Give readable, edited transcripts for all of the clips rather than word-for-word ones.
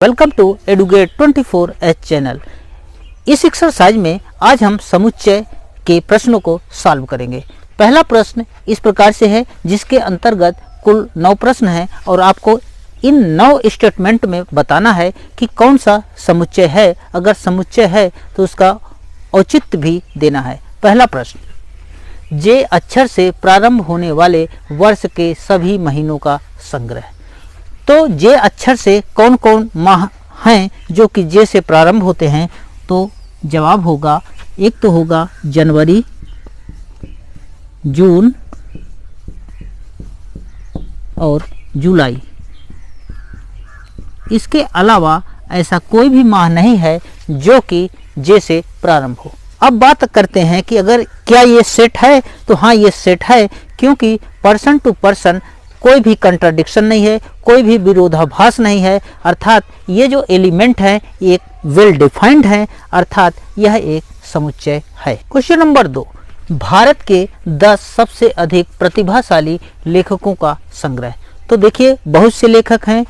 Welcome to Educate 24H channel. इस exercise में आज हम समुच्चय के प्रश्नों को सॉल्व करेंगे। पहला प्रश्न इस प्रकार से है जिसके अंतर्गत कुल 9 प्रश्न हैं और आपको इन 9 स्टेटमेंट में बताना है कि कौन सा समुच्चय है। अगर समुच्चय है तो उसका औचित्य भी देना है। पहला प्रश्न, जे अक्षर से प्रारंभ होने वाले वर्ष के सभी महीनों का संग्रह। तो जे अक्षर से कौन कौन माह हैं जो कि जे से प्रारंभ होते हैं, तो जवाब होगा, एक तो होगा जनवरी, जून और जुलाई। इसके अलावा ऐसा कोई भी माह नहीं है जो कि जे से प्रारंभ हो। अब बात करते हैं कि अगर क्या ये सेट है, तो हाँ ये सेट है, क्योंकि पर्सन टू पर्सन कोई भी कंट्राडिक्शन नहीं है, कोई भी विरोधाभास नहीं है। अर्थात ये जो एलिमेंट है एक वेल डिफाइंड है, अर्थात यह एक समुच्चय है। क्वेश्चन नंबर 2, भारत के 10 सबसे अधिक प्रतिभाशाली लेखकों का संग्रह। तो देखिए, बहुत से लेखक हैं,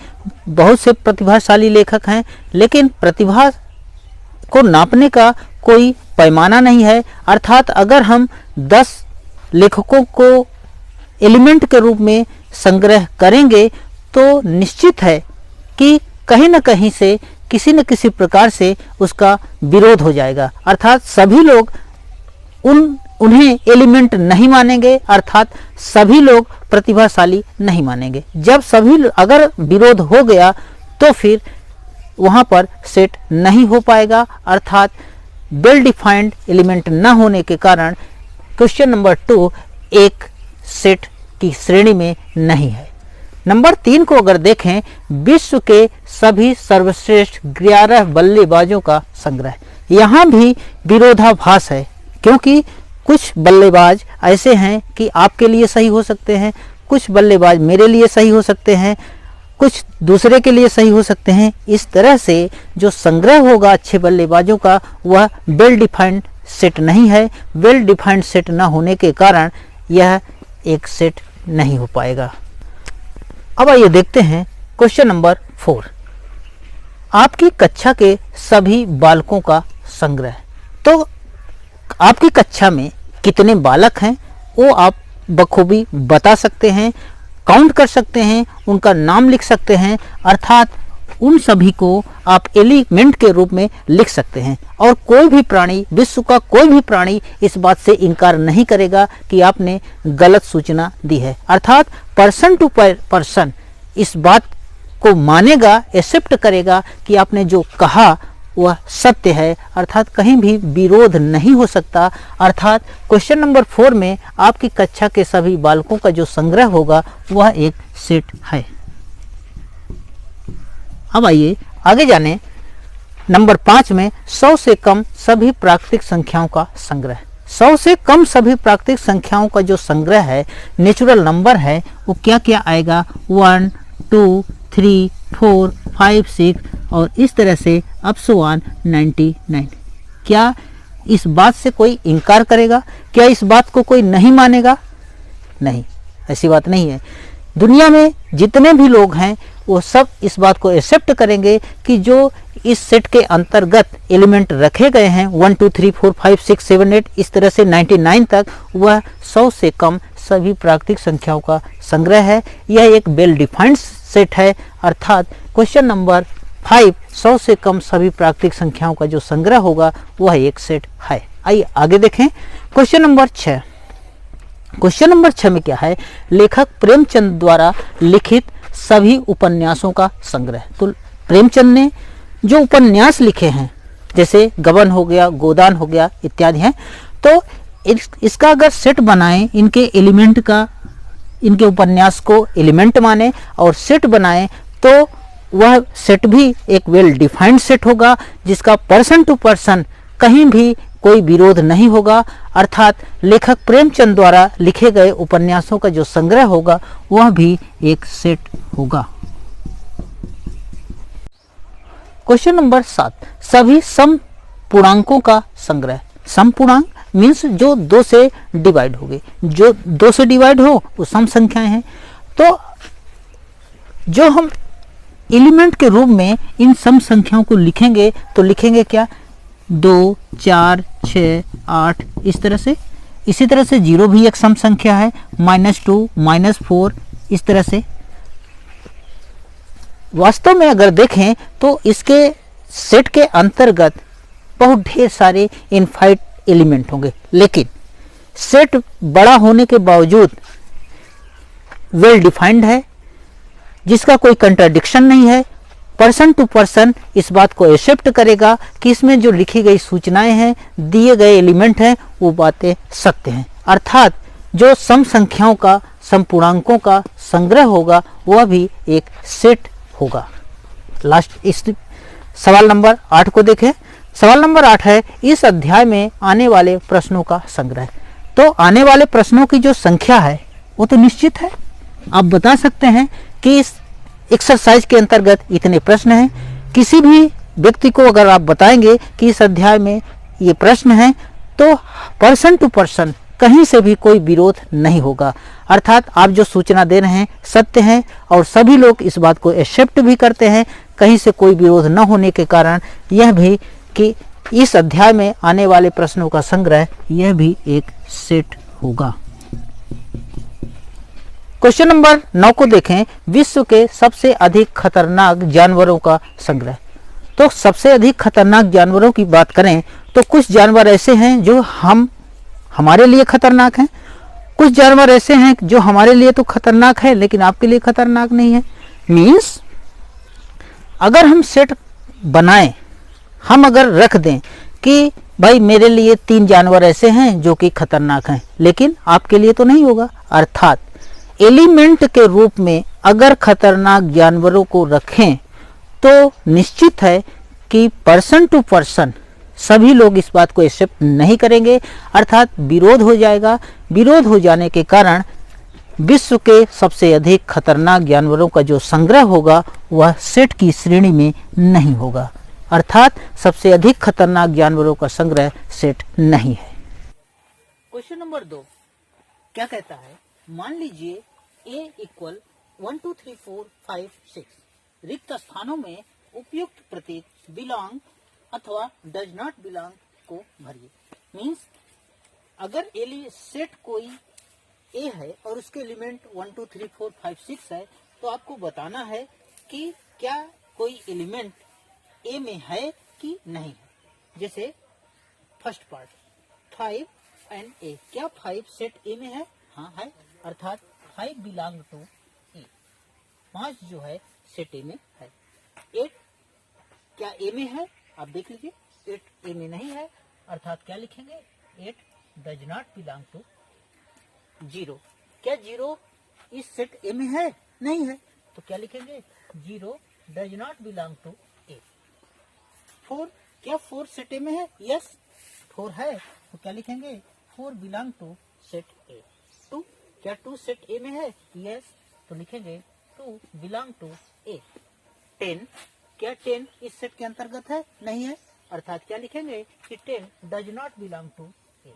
बहुत से प्रतिभाशाली लेखक हैं, लेकिन प्रतिभा को नापने का कोई पैमाना नहीं है। अर्थात अगर हम 10 लेखकों को एलिमेंट के रूप में संग्रह करेंगे तो निश्चित है कि कहीं न कहीं से किसी न किसी प्रकार से उसका विरोध हो जाएगा। अर्थात सभी लोग उन्हें एलिमेंट नहीं मानेंगे, अर्थात सभी लोग प्रतिभाशाली नहीं मानेंगे। जब सभी अगर विरोध हो गया तो फिर वहाँ पर सेट नहीं हो पाएगा। अर्थात वेल डिफाइंड एलिमेंट न होने के कारण क्वेश्चन नंबर 2 एक सेट की श्रेणी में नहीं है। नंबर 3 को अगर देखें, विश्व के सभी सर्वश्रेष्ठ 11 बल्लेबाजों का संग्रह। यहाँ भी विरोधाभास है, क्योंकि कुछ बल्लेबाज ऐसे हैं कि आपके लिए सही हो सकते हैं, कुछ बल्लेबाज मेरे लिए सही हो सकते हैं, कुछ दूसरे के लिए सही हो सकते हैं। इस तरह से जो संग्रह होगा अच्छे बल्लेबाजों का वह वेल डिफाइंड सेट नहीं है। वेल डिफाइंड सेट न होने के कारण यह एक सेट नहीं हो पाएगा। अब आइए देखते हैं क्वेश्चन नंबर 4, आपकी कक्षा के सभी बालकों का संग्रह। तो आपकी कक्षा में कितने बालक हैं वो आप बखूबी बता सकते हैं, काउंट कर सकते हैं, उनका नाम लिख सकते हैं। अर्थात उन सभी को आप एलिमेंट के रूप में लिख सकते हैं। और कोई भी प्राणी, विश्व का कोई भी प्राणी इस बात से इनकार नहीं करेगा कि आपने गलत सूचना दी है। अर्थात पर्सन टू पर्सन इस बात को मानेगा, एक्सेप्ट करेगा कि आपने जो कहा वह सत्य है। अर्थात कहीं भी विरोध नहीं हो सकता। अर्थात क्वेश्चन नंबर 4 में आपकी कक्षा के सभी बालकों का जो संग्रह होगा वह एक सेट है। अब आइए आगे जाने नंबर 5 में 100 से कम सभी प्राकृतिक संख्याओं का संग्रह। 100 से कम सभी प्राकृतिक संख्याओं का जो संग्रह है, नेचुरल नंबर है, वो क्या क्या आएगा? 1, 2, 3, 4, 5, 6 और इस तरह से अप टू 99। क्या इस बात से कोई इनकार करेगा? क्या इस बात को कोई नहीं मानेगा? नहीं, ऐसी बात नहीं है। दुनिया में जितने भी लोग हैं वो सब इस बात को एक्सेप्ट करेंगे कि जो इस सेट के अंतर्गत एलिमेंट रखे गए हैं 1, 2, 3, 4, 5, 6, 7, 8 इस तरह से 99 तक, वह 100 से कम सभी प्राकृतिक संख्याओं का संग्रह है। यह एक वेल डिफाइंड सेट है। अर्थात क्वेश्चन नंबर 5, 100 से कम सभी प्राकृतिक संख्याओं का जो संग्रह होगा वह एक सेट है। आइए आगे देखें क्वेश्चन नंबर 6। क्वेश्चन नंबर 6 में क्या है? लेखक प्रेमचंद द्वारा लिखित सभी उपन्यासों का संग्रह। तो प्रेमचंद ने जो उपन्यास लिखे हैं, जैसे गबन हो गया, गोदान हो गया इत्यादि हैं, तो इसका अगर सेट बनाएं, इनके एलिमेंट का, इनके उपन्यास को एलिमेंट माने और सेट बनाएं, तो वह सेट भी एक वेल डिफाइंड सेट होगा जिसका पर्सन टू पर्सन कहीं भी कोई विरोध नहीं होगा। अर्थात लेखक प्रेमचंद द्वारा लिखे गए उपन्यासों का जो संग्रह होगा वह भी एक सेट होगा। क्वेश्चन नंबर 7, सभी सम पूर्णांकों का संग्रह। सम पूर्णांक मीन्स जो 2 से डिवाइड हो गए, जो 2 से डिवाइड हो वो सम संख्याएं हैं। तो जो हम एलिमेंट के रूप में इन सम संख्याओं को लिखेंगे तो लिखेंगे क्या, 2, 4, 6, 8 इस तरह से। इसी तरह से 0 भी एक सम संख्या है, -2, -4 इस तरह से। वास्तव में अगर देखें तो इसके सेट के अंतर्गत बहुत ढेर सारे इनफाइट एलिमेंट होंगे, लेकिन सेट बड़ा होने के बावजूद वेल डिफाइंड है, जिसका कोई कंट्राडिक्शन नहीं है। पर्सन टू पर्सन इस बात को एक्सेप्ट करेगा कि इसमें जो लिखी गई सूचनाएं हैं, दिए गए एलिमेंट हैं, वो बातें सत्य हैं। अर्थात जो सम संख्याओं का, सम पूर्णांकों का संग्रह होगा वह भी एक सेट होगा। लास्ट इस सवाल नंबर 8 को देखें। सवाल नंबर 8 है, इस अध्याय में आने वाले प्रश्नों का संग्रह। तो आने वाले प्रश्नों की जो संख्या है वो तो निश्चित है। आप बता सकते हैं कि इस एक्सरसाइज के अंतर्गत इतने प्रश्न हैं। किसी भी व्यक्ति को अगर आप बताएंगे कि इस अध्याय में ये प्रश्न हैं, तो पर्सन टू पर्सन कहीं से भी कोई विरोध नहीं होगा। अर्थात आप जो सूचना दे रहे हैं सत्य है और सभी लोग इस बात को एक्सेप्ट भी करते हैं। कहीं से कोई विरोध न होने के कारण यह भी कि इस अध्याय में आने वाले प्रश्नों का संग्रह यह भी एक सेट होगा। क्वेश्चन नंबर 9 को देखें। विश्व के सबसे अधिक खतरनाक जानवरों का संग्रह। तो सबसे अधिक खतरनाक जानवरों की बात करें तो कुछ जानवर ऐसे हैं जो हमारे लिए खतरनाक हैं, कुछ जानवर ऐसे हैं जो हमारे लिए तो खतरनाक है लेकिन आपके लिए खतरनाक नहीं है। मीन्स अगर हम सेट बनाएं, हम अगर रख दें कि भाई मेरे लिए 3 जानवर ऐसे हैं जो कि खतरनाक हैं, लेकिन आपके लिए तो नहीं होगा। अर्थात एलिमेंट के रूप में अगर खतरनाक जानवरों को रखें तो निश्चित है कि पर्सन टू पर्सन सभी लोग इस बात को एक्सेप्ट नहीं करेंगे। अर्थात विरोध हो जाएगा। विरोध हो जाने के कारण विश्व के सबसे अधिक खतरनाक जानवरों का जो संग्रह होगा वह सेट की श्रेणी में नहीं होगा। अर्थात सबसे अधिक खतरनाक जानवरों का संग्रह सेट नहीं है। क्वेश्चन नंबर 2 क्या कहता है, मान लीजिए A = 1 2 3 4 5 6 रिक्त स्थानों में उपयुक्त प्रतीक बिलोंग अथवा डज नॉट बिलोंग को भरिए। मीन्स अगर सेट कोई A है और उसके एलिमेंट 1 2 3 4 5 6 है, तो आपको बताना है कि क्या कोई एलिमेंट A में है कि नहीं है। जैसे फर्स्ट पार्ट 5 एंड A, क्या 5 सेट A में है? हाँ है। अर्थात 5 बिलोंग टू A, 5 जो है सेट A में है। 8 क्या A में है? आप देख लीजिए 8 A में नहीं है। अर्थात क्या लिखेंगे, 8 डज नॉट बिलोंग टू 0। क्या 0 इस सेट A में है? नहीं है। तो क्या लिखेंगे, 0 does not belong to A। 4 क्या 4 सेट A में है? यस 4 है। तो क्या लिखेंगे, 4 बिलोंग टू सेट A। 2 क्या 2 सेट A में है? यस। तो लिखेंगे 2 बिलोंग टू A। 10 क्या 10 इस सेट के अंतर्गत है? नहीं है। अर्थात क्या लिखेंगे कि 10 does not belong to A।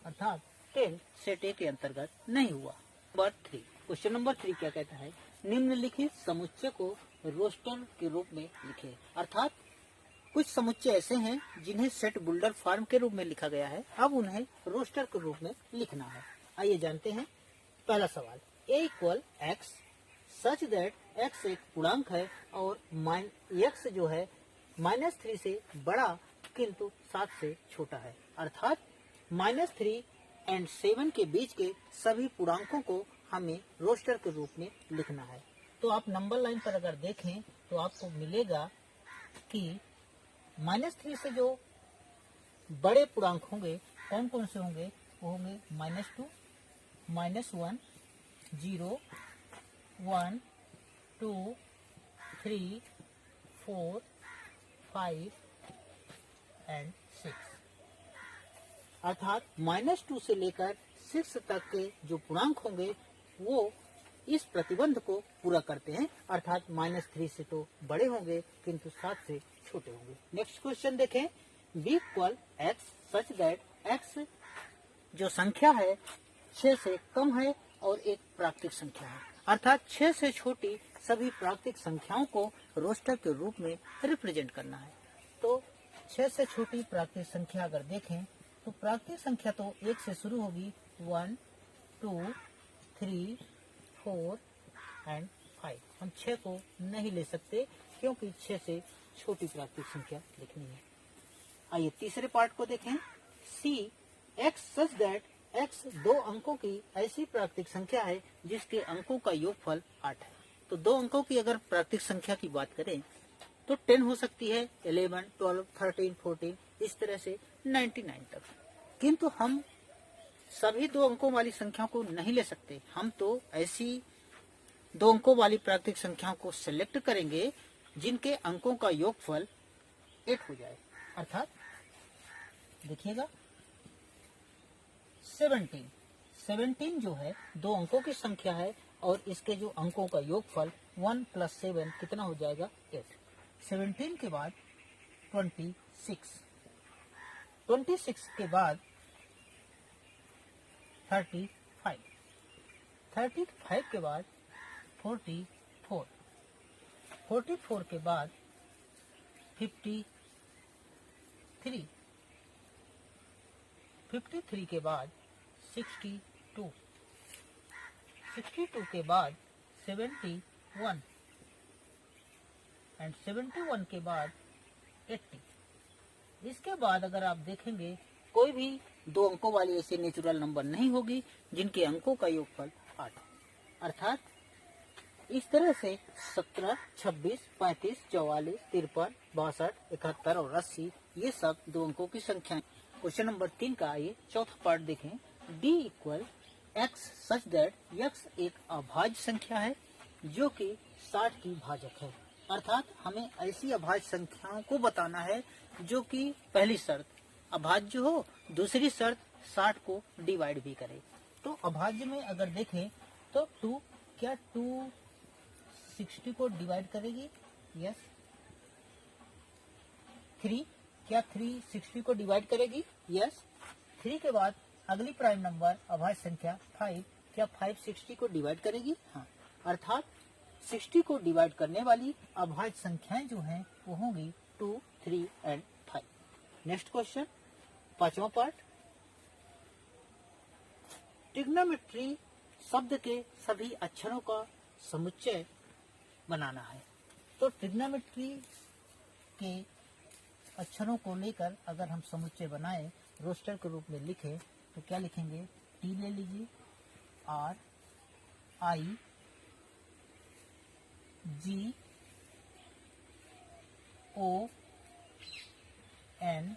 अर्थात 10 सेट A के अंतर्गत नहीं हुआ। क्वेश्चन नंबर 3 क्या कहता है, निम्नलिखित समुच्चय को रोस्टर के रूप में लिखे। अर्थात कुछ समुच्चय ऐसे हैं जिन्हें सेट बुल्डर फॉर्म के रूप में लिखा गया है, अब उन्हें रोस्टर के रूप में लिखना है। आइए जानते हैं। पहला सवाल, A = x such that x एक पूर्णांक है और x जो है -3 से बड़ा किंतु 7 से छोटा है। अर्थात -3 एंड 7 के बीच के सभी पूर्णांकों को हमें रोस्टर के रूप में लिखना है। तो आप नंबर लाइन पर अगर देखें तो आपको मिलेगा कि -3 से जो बड़े पूर्णांक होंगे कौन कौन से होंगे, वो होंगे -2, -1, 0, 1, 2, 3, 4, 5 एंड 6। अर्थात -2 से लेकर 6 तक के जो पूर्णांक होंगे वो इस प्रतिबंध को पूरा करते हैं। अर्थात -3 से तो बड़े होंगे किंतु 7 से छोटे होंगे। नेक्स्ट क्वेश्चन देखें। B = x such that x जो संख्या है 6 से कम है और एक प्राकृतिक संख्या है। अर्थात 6 से छोटी सभी प्राकृतिक संख्याओं को रोस्टर के रूप में रिप्रेजेंट करना है। तो 6 से छोटी प्राकृतिक संख्या अगर देखें तो प्राकृतिक संख्या तो 1 से शुरू होगी, 1, 2, 3, 4 एंड 5। हम 6 को नहीं ले सकते क्योंकि 6 से छोटी प्राकृतिक संख्या लिखनी है। आइए तीसरे पार्ट को देखें। सी एक्स सच दैट एक्स 2 अंकों की ऐसी प्राकृतिक संख्या है जिसके अंकों का योगफल 8 है। तो 2 अंकों की अगर प्राकृतिक संख्या की बात करें तो 10 हो सकती है, 11, 12, 13, 14, इस तरह से 99 तक। किंतु हम सभी 2 अंकों वाली संख्या को नहीं ले सकते। हम तो ऐसी 2 अंकों वाली प्राकृतिक संख्याओं को सिलेक्ट करेंगे जिनके अंकों का योगफल 8 हो जाए। अर्थात देखिएगा 17 जो है 2 अंकों की संख्या है और इसके जो अंकों का योगफल 1 + 7 कितना हो जाएगा, 8। 17 के बाद 26 के बाद 35 के बाद 44 के बाद 53 के बाद 62 के बाद 71 एंड 71 के बाद 80। इसके बाद अगर आप देखेंगे कोई भी 2 अंकों वाली ऐसी नेचुरल नंबर नहीं होगी जिनके अंकों का योगफल 8। अर्थात इस तरह से 17, 26, 35, 44, 53, 62, 71 और 80 ये सब 2 अंकों की संख्याएं। क्वेश्चन नंबर 3 का आइए चौथा पार्ट देखें। D = x such that x एक अभाज्य संख्या है जो कि 60 की भाजक है। अर्थात हमें ऐसी अभाज्य संख्याओं को बताना है जो कि पहली शर्त अभाज्य हो, दूसरी शर्त 60 को डिवाइड भी करे। तो अभाज्य में अगर देखें तो 2 60 को डिवाइड करेगी, यस। 3 60 को डिवाइड करेगी, यस। 3 के बाद अगली प्राइम नंबर अभाज्य संख्या 5 60 को डिवाइड करेगी, हाँ। अर्थात 60 को डिवाइड करने वाली अभाज्य संख्याएं जो हैं वो होंगी 2, 3 एंड 5। नेक्स्ट क्वेश्चन, 5वां पार्ट। ट्रिग्नोमेट्री शब्द के सभी अक्षरों का समुच्चय बनाना है। तो ट्रिग्नोमेट्री के अक्षरों को लेकर अगर हम समुच्चय बनाएं, रोस्टर के रूप में लिखें तो क्या लिखेंगे, टी ले लीजिए, R, I, G, O, N,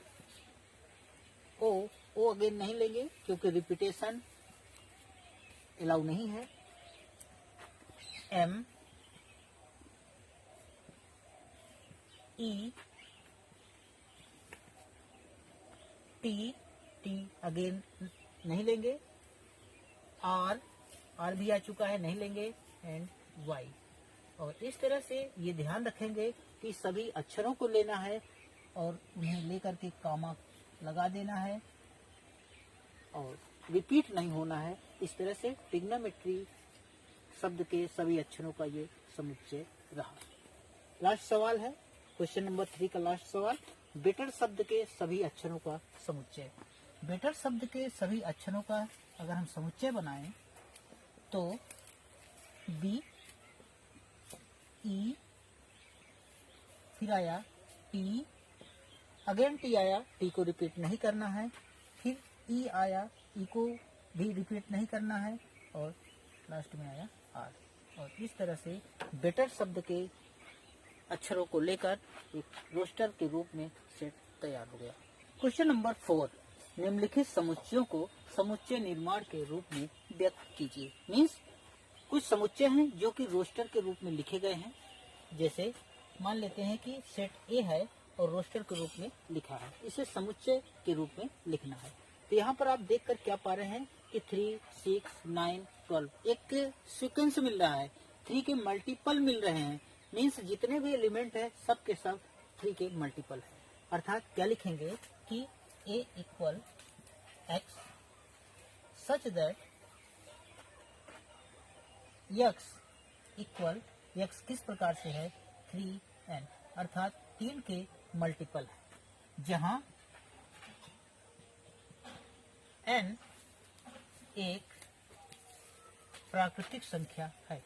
O again नहीं लेंगे क्योंकि रिपीटेशन अलाउ नहीं है, M, E, टी अगेन नहीं लेंगे, आर भी आ चुका है, नहीं लेंगे, एंड वाई। और इस तरह से ये ध्यान रखेंगे कि सभी अक्षरों को लेना है और उन्हें लेकर के कॉमा लगा देना है और रिपीट नहीं होना है। इस तरह से ट्रिग्नोमेट्री शब्द के सभी अक्षरों का ये समुच्चय रहा। लास्ट सवाल है, क्वेश्चन नंबर 3 का लास्ट सवाल। बेटर शब्द के सभी अक्षरों का समुच्चय। बेटर शब्द के सभी अक्षरों का अगर हम समुच्चय बनाएं तो बी, ई, फिर आया टी, अगेन टी आया, टी को रिपीट नहीं करना है, फिर ई आया, ई को भी रिपीट नहीं करना है, और लास्ट में आया आर। और इस तरह से बेटर शब्द के अक्षरों को लेकर एक रोस्टर के रूप में सेट तैयार हो गया। क्वेश्चन नंबर 4, निम्नलिखित समुच्चयों को समुच्चय निर्माण के रूप में व्यक्त कीजिए। मीन्स कुछ समुच्चय हैं जो कि रोस्टर के रूप में लिखे गए हैं। जैसे मान लेते हैं कि सेट ए है और रोस्टर के रूप में लिखा है, इसे समुच्चय के रूप में लिखना है। तो यहाँ पर आप देखकर क्या पा रहे हैं कि 3, 6, 9, 12 एक सीक्वेंस मिल रहा है, 3 के मल्टीपल मिल रहे हैं। मीन्स जितने भी एलिमेंट है सब के सब 3 के मल्टीपल है। अर्थात क्या लिखेंगे कि A = X such that X = x किस प्रकार से है 3n, अर्थात 3 के मल्टीपल है, जहां n एक प्राकृतिक संख्या है,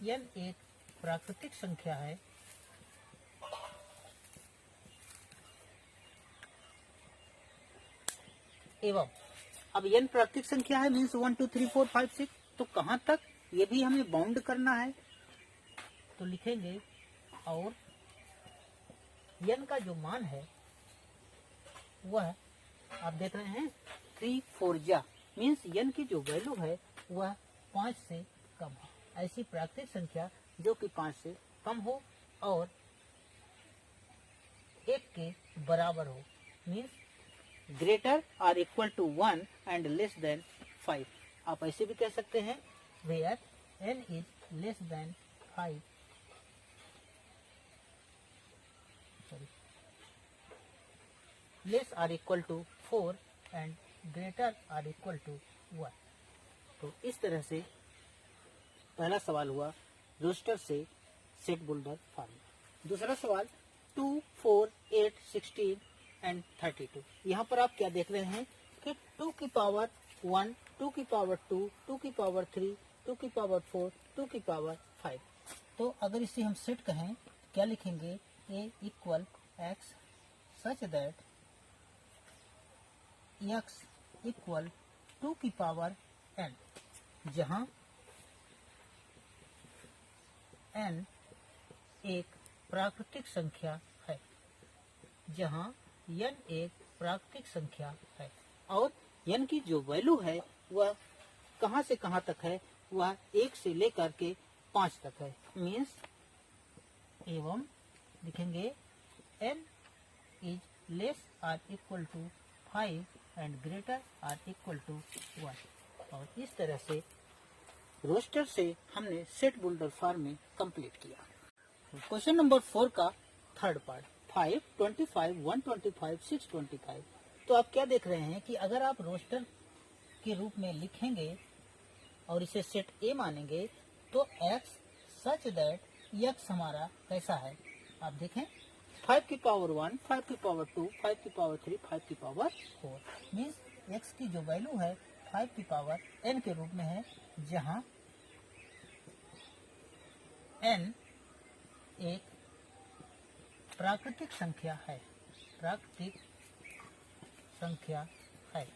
n एक प्राकृतिक संख्या है एवं अब n प्राकृतिक संख्या है मीन्स 1 2 3 4 5 6, तो कहां तक ये भी हमें बाउंड करना है, तो लिखेंगे और n का जो मान है वह आप देख रहे हैं 3 4 जा मीन्स n की जो वैल्यू है वह 5 से कम है। ऐसी प्राकृतिक संख्या जो कि 5 से कम हो और 1 के बराबर हो मीन्स ग्रेटर और equal to 1 and less than 5। आप ऐसे भी कह सकते हैं where n is less than 5, less और इक्वल टू 4 एंड ग्रेटर और इक्वल टू 1। तो इस तरह से पहला सवाल हुआ रोस्टर से सेट बुल्डर फार्मूला। दूसरा सवाल 2 4 8 16 एंड 32। यहाँ पर आप क्या देख रहे हैं कि 2 की पावर 1, 2 की पावर 2, 2 की पावर 3, 2 की पावर 4, 2 की पावर 5। तो अगर इसे हम सेट कहें तो क्या लिखेंगे a equal x such that x equal 2 की पावर n, जहां n एक प्राकृतिक संख्या है, जहां n एक प्राकृतिक संख्या है और n की जो वैल्यू है वह कहां से कहां तक है, वह 1 से लेकर के 5 तक है मीन्स एवं लिखेंगे n इज लेस और इक्वल टू 5 एंड ग्रेटर और इक्वल टू 1। और इस तरह से रोस्टर से हमने सेट बुल्डर फार्म में कंप्लीट किया। क्वेश्चन नंबर 4 का थर्ड पार्ट 5 25 125 625। तो आप क्या देख रहे हैं कि अगर आप रोस्टर के रूप में लिखेंगे और इसे सेट ए मानेंगे तो x सच दैट x हमारा कैसा है, आप देखें 5 की पावर 1, 5 की पावर 2, 5 की पावर 3, 5 की पावर 4 मीन्स x की जो वैल्यू है 5 की पावर n के रूप में है, जहां n एक प्राकृतिक संख्या है, प्राकृतिक संख्या है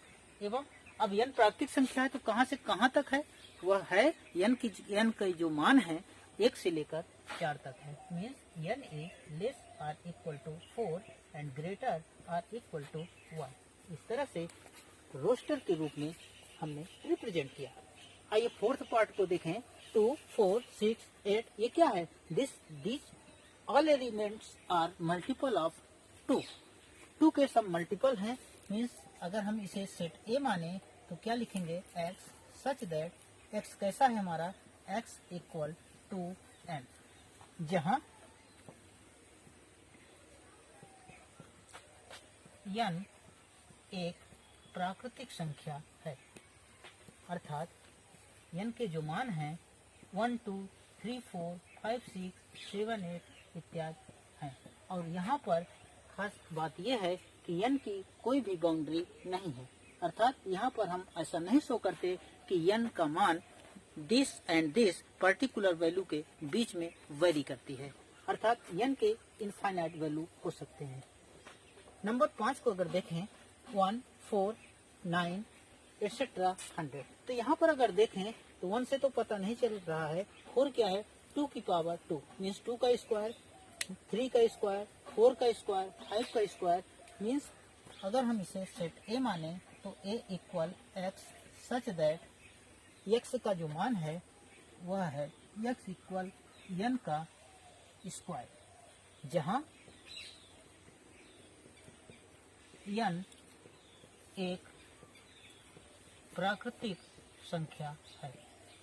एवं अब n प्राकृतिक संख्या है तो कहां से कहां तक है, वह है n का जो मान है 1 से लेकर 4 तक है मीन्स n इज लेस और इक्वल टू 4 एंड ग्रेटर और इक्वल टू 1। इस तरह से रोस्टर के रूप में हमने रिप्रेजेंट किया। आइए फोर्थ पार्ट को देखें 2 4 6 8। ये क्या है, this all elements are multiple of 2। 2 के सब मल्टीपल हैं मीन्स अगर हम इसे सेट ए माने तो क्या लिखेंगे x सच दैट x कैसा है हमारा x इक्वल टू n, जहां n एक प्राकृतिक संख्या है, अर्थात n के जो मान हैं 1 2 3 4 5 6 7 8 इत्यादि हैं। और यहाँ पर खास बात यह है कि n की कोई भी बाउंड्री नहीं है, अर्थात यहाँ पर हम ऐसा नहीं शो करते कि n का मान this and this particular value के बीच में वेरी करती है, अर्थात n के इनफाइनाइट वैल्यू हो सकते हैं। नंबर 5 को अगर देखें 1 4 9 एक्सेट्रा 100। तो यहाँ पर अगर देखें तो 1 से तो पता नहीं चल रहा है, 4 क्या है 2 की पावर 2 मीन्स 2 का स्क्वायर, 3 का स्क्वायर, 4 का स्क्वायर, 5 का स्क्वायर मीन्स अगर हम इसे सेट ए माने तो a equal x such that x का जो मान है वह है x इक्वल n का स्क्वायर, जहां n एक प्राकृतिक संख्या है।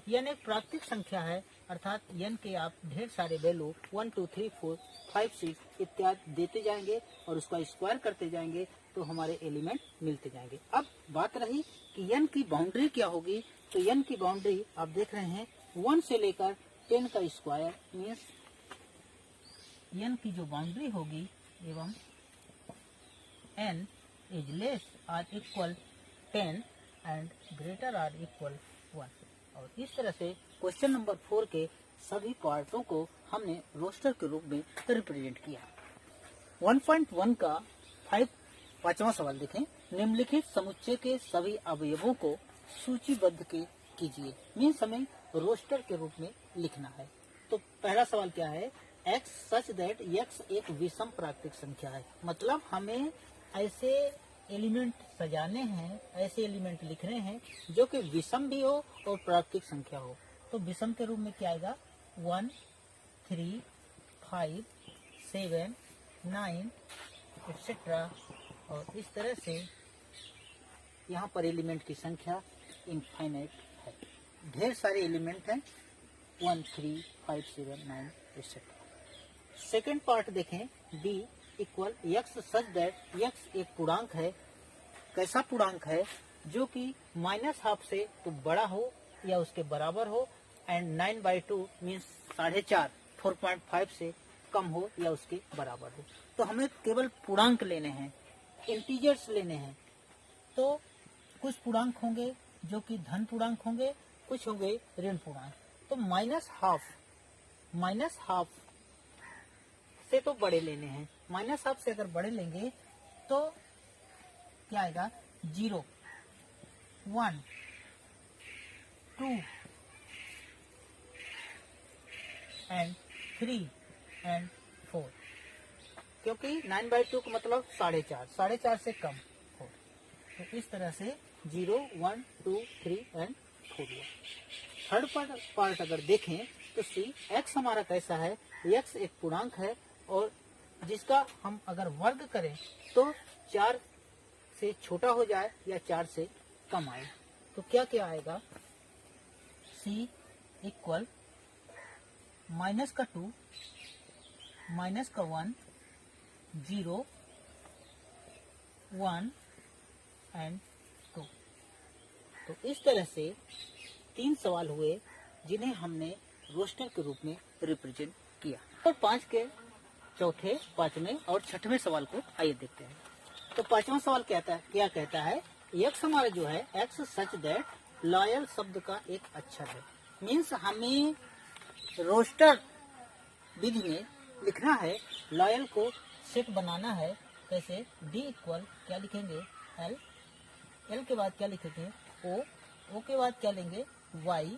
n एक प्राकृतिक संख्या है अर्थात n के आप ढेर सारे वैल्यू 1 2 3 4 5 6 इत्यादि देते जाएंगे और उसका स्क्वायर करते जाएंगे तो हमारे एलिमेंट मिलते जाएंगे। अब बात रही कि n की बाउंड्री क्या होगी, तो n की बाउंड्री आप देख रहे हैं 1 से लेकर 10 का स्क्वायर मीन्स n की जो बाउंड्री होगी एवं n is less or equal 10 and greater or equal 1। और इस तरह से क्वेश्चन नंबर 4 के सभी पार्टों को हमने रोस्टर के रूप में रिप्रेजेंट किया। 1.1 का 5वां सवाल देखें। निम्नलिखित समुच्चय के सभी अवयवों को सूचीबद्ध कीजिए। मीन्स हमें रोस्टर के रूप में लिखना है। तो पहला सवाल क्या है, x सच दैट x एक विषम प्राकृतिक संख्या है। मतलब हमें ऐसे एलिमेंट सजाने हैं, ऐसे एलिमेंट लिख रहे हैं जो कि विषम भी हो और प्राकृतिक संख्या हो। तो विषम के रूप में क्या आएगा, 1, 3, 5, 7, 9 एक्सेट्रा। और इस तरह से यहाँ पर एलिमेंट की संख्या इनफाइनाइट है, ढेर सारे एलिमेंट हैं, 1, 3, 5, 7, 9 एक्सेट्रा। सेकेंड पार्ट देखें, b equal x such that x एक पूर्णांक है। कैसा पूर्णांक है, जो कि -½ से तो बड़ा हो या उसके बराबर हो, एंड 9/2 मीन्स 4.5 4.5 से कम हो या उसके बराबर हो। तो हमें केवल पूर्णांक लेने हैं, इंटीजर्स लेने हैं। तो कुछ पूर्णांक होंगे जो कि धन पूर्णांक होंगे, कुछ होंगे ऋण पूर्णांक। तो -½ से तो बड़े लेने हैं। -½ से अगर बड़े लेंगे तो क्या आएगा, 0, 1, 2 एंड 3 एंड 4, क्योंकि 9/2 का मतलब 4.5 से कम हो। तो इस तरह से 0, 1, 2, 3 एंड 4 हुआ। थर्ड पार्ट अगर देखें तो सी x हमारा कैसा है, x एक पूर्णांक है और जिसका हम अगर वर्ग करें तो 4 से छोटा हो जाए या 4 से कम आए। तो क्या क्या आएगा, c इक्वल -2, -1, 0, 1 एंड 2। तो इस तरह से 3 सवाल हुए जिन्हें हमने रोस्टर के रूप में रिप्रेजेंट किया। और 5 के चौथे, 5वें और 6वें सवाल को आइए देखते हैं। तो 5वां सवाल क्या कहता है, x हमारा जो है x सच दैट लॉयल शब्द का एक अक्षर है। मीन्स हमें रोस्टर विधि में लिखना है, लॉयल को सेट बनाना है। कैसे, d इक्वल क्या लिखेंगे, l, l के बाद क्या लिखेंगे, o के बाद क्या लेंगे, y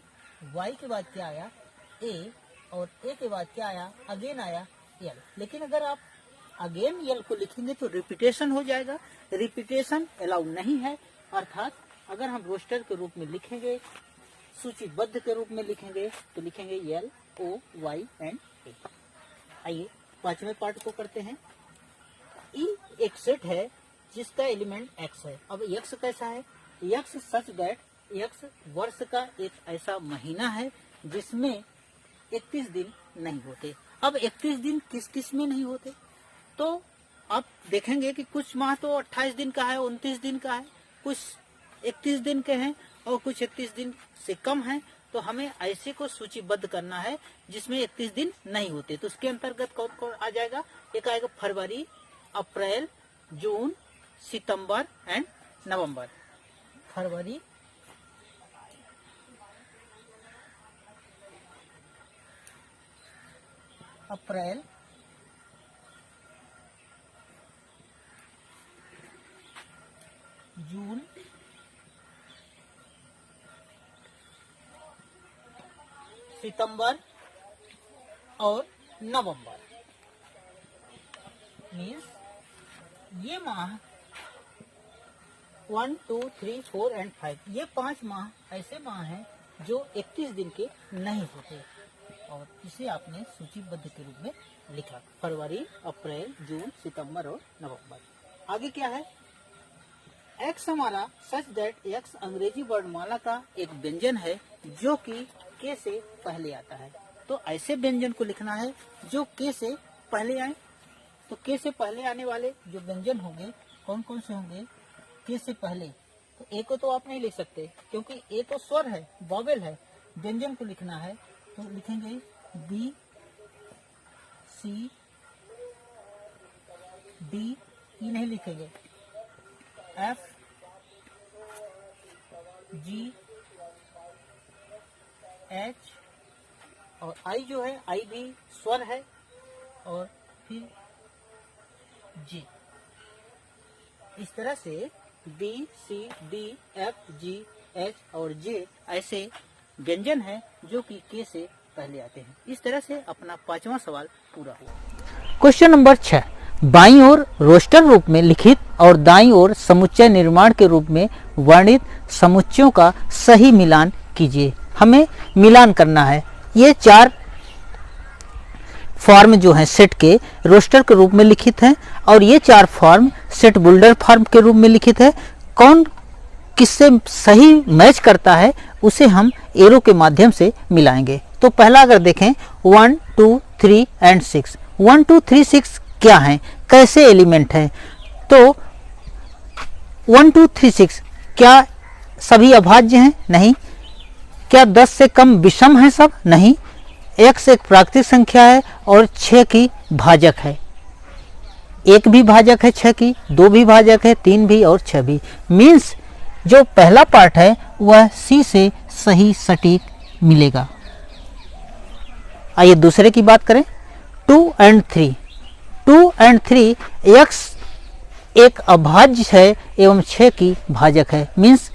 के बाद क्या आया, a, और a के बाद क्या आया, अगेन आया l। लेकिन अगर आप अगेन l को लिखेंगे तो रिपीटेशन हो जाएगा, रिपीटेशन अलाउ नहीं है। अर्थात अगर हम रोस्टर के रूप में लिखेंगे, सूचीबद्ध के रूप में लिखेंगे तो लिखेंगे l, o, y and a। आइए 5वें पार्ट को करते हैं। ई एक सेट है जिसका एलिमेंट x है। अब x कैसा है, x सच दैट x वर्ष का एक ऐसा महीना है जिसमें 31 दिन नहीं होते। अब 31 दिन किस किस में नहीं होते, तो आप देखेंगे कि कुछ माह तो 28 दिन का है, 29 दिन का है, कुछ 31 दिन के हैं और कुछ 31 दिन से कम है। तो हमें ऐसे को सूचीबद्ध करना है जिसमें 31 दिन नहीं होते। तो उसके अंतर्गत कौन कौन आ जाएगा, एक आएगा फरवरी, अप्रैल, जून, सितंबर एंड नवंबर। फरवरी, अप्रैल, जून, सितंबर और नवंबर। मीन्स ये माह 1, 2, 3, 4 एंड 5, ये 5 माह ऐसे माह हैं जो 31 दिन के नहीं होते और इसे आपने सूचीबद्ध के रूप में लिखा, फरवरी, अप्रैल, जून, सितंबर और नवंबर। आगे क्या है, x हमारा सच दैट x अंग्रेजी वर्णमाला का एक व्यंजन है जो कि k से पहले आता है। तो ऐसे व्यंजन को लिखना है जो k से पहले आए। तो k से पहले आने वाले जो व्यंजन होंगे कौन कौन से होंगे, k से पहले। तो a को तो आप नहीं लिख सकते क्योंकि a तो स्वर है, वॉवेल है। व्यंजन को लिखना है तो लिखेंगे बी सी डी, ई नहीं लिखेंगे, एफ जी एच, और आई जो है, आई भी स्वर है, और फिर जी। इस तरह से B C D F G H और जे ऐसे व्यंजन है जो कि के से पहले आते हैं। इस तरह से अपना 5वां सवाल पूरा हुआ। क्वेश्चन नंबर 6, बाईं ओर रोस्टर रूप में लिखित और दाईं ओर समुच्चय निर्माण के रूप में वर्णित समुच्चयों का सही मिलान कीजिए। हमें मिलान करना है। ये 4 फॉर्म जो हैं सेट के रोस्टर के रूप में लिखित हैं और ये 4 फॉर्म सेट बुल्डर फॉर्म के रूप में लिखित है। कौन किससे सही मैच करता है उसे हम एरो के माध्यम से मिलाएंगे। तो पहला अगर देखें 1 2 3 एंड 6, 1 2 3 6 क्या हैं, कैसे एलिमेंट हैं? तो 1 2 3 6 क्या सभी अभाज्य हैं? नहीं। क्या 10 से कम विषम हैं सब? नहीं। x एक प्राकृतिक संख्या है और 6 की भाजक है। 1 भी भाजक है 6 की, 2 भी भाजक है, 3 भी और 6 भी। मीन्स जो पहला पार्ट है वह सी से सही सटीक मिलेगा। आइए दूसरे की बात करें। 2 एंड 3, 2 एंड 3 x एक अभाज्य है एवं 6 की भाजक है। मीन्स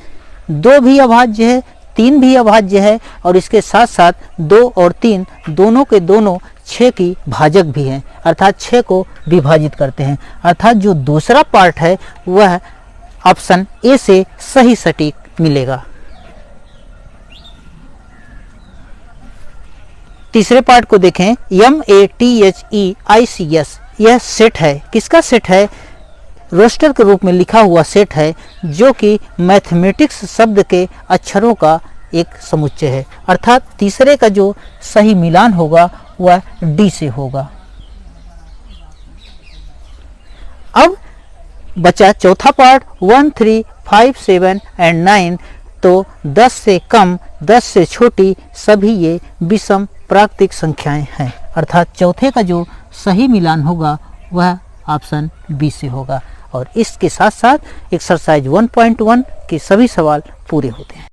2 भी अभाज्य है, 3 भी अभाज्य है और इसके साथ साथ 2 और 3 दोनों के दोनों 6 की भाजक भी हैं, अर्थात 6 को विभाजित करते हैं। अर्थात जो दूसरा पार्ट है वह ऑप्शन ए से सही सटीक मिलेगा। तीसरे पार्ट को देखें, MATHEICS, यह सेट है। किसका सेट है? रोस्टर के रूप में लिखा हुआ सेट है जो कि मैथमेटिक्स शब्द के अक्षरों का एक समुच्चय है। अर्थात तीसरे का जो सही मिलान होगा वह डी से होगा। अब बचा चौथा पार्ट 1 3 5 7 एंड 9। तो 10 से कम, 10 से छोटी सभी ये विषम प्राकृतिक संख्याएं हैं। अर्थात चौथे का जो सही मिलान होगा वह ऑप्शन बी से होगा। और इसके साथ साथ एक्सरसाइज 1.1 के सभी सवाल पूरे होते हैं।